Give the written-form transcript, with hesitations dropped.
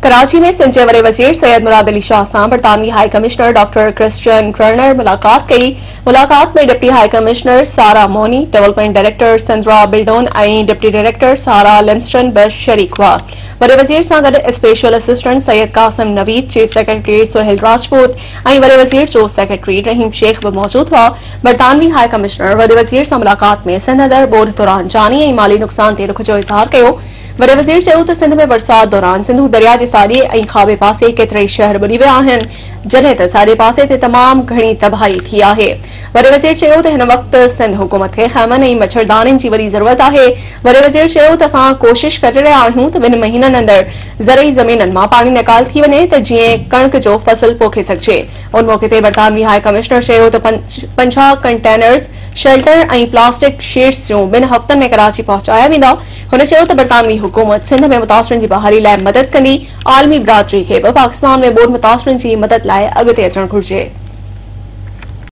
कराची में सिंध जे वॾे वज़ीर सैयद मुराद अली शाह सां बरतानवी हाई कमिश्नर डॉक्टर क्रिस्टियन क्रनर मुलाकात कई। मुलाकात में डिप्टी हाई कमिश्नर सारा मोनी, डेवलपमेंट डायरेक्टर सेंड्रा बिल्डोन ऐं डिप्टी डायरेक्टर सारा लिम्स्टन बि शरीक हुआ। वॾे वज़ीर सां गॾु special assistant Syed Qasim Naveed, chief secretary Sohail Rajput ऐं वॾे वज़ीर जो सेक्रेटरी रहीम शेख बि मौजूद हुआ। बरतानवी हाई कमिश्नर वॾे वज़ीर सां मुलाकात में सिंध अंदरि ॿोॾि दौरान जानी ऐं माली नुक़सान ते दुख जो इज़हार कयो। वॾे वज़ीर चयो त सिंध में बरसात दौरान सिंधू दरिया जे साॼे ऐं खाॿे पासे केतिराई शहर ॿुॾी विया आहिनि, जॾहिं त साॼे पासे ते तमामु घणी तबाही थी आहे। वॾे वज़ीर चयो त हिन वक़्तु सिंध हुकूमत खे ख़ैमनि ऐं मच्छरदानियुनि जी वॾी ज़रूरत आहे। वॾे वज़ीर चयो त असां कोशिश करे रहिया आहियूं त 2 महीननि अंदरि ज़रई ज़मीननि मां पाणी निकाल थी वञे त जीअं कणक जो फसल पोखे सघिजे। उन मौक़े ते बरतानवी हाई कमिश्नर चयो त 50 कंटेनर्स, शेल्टर ऐं प्लास्टिक शीट्स जूं 2 हफ़्तनि में कराची पहुचाया वेंदा। हुन चयो त बरतानवी हुकूमत सिंध में मुतासिरनि जी बहाली लाइ मदद कंदी। आलमी बिरादरी खे बि पाकिस्तान में ॿोॾि मुतासिरनि जी मदद लाइ अॻिते अचणु घुरिजे।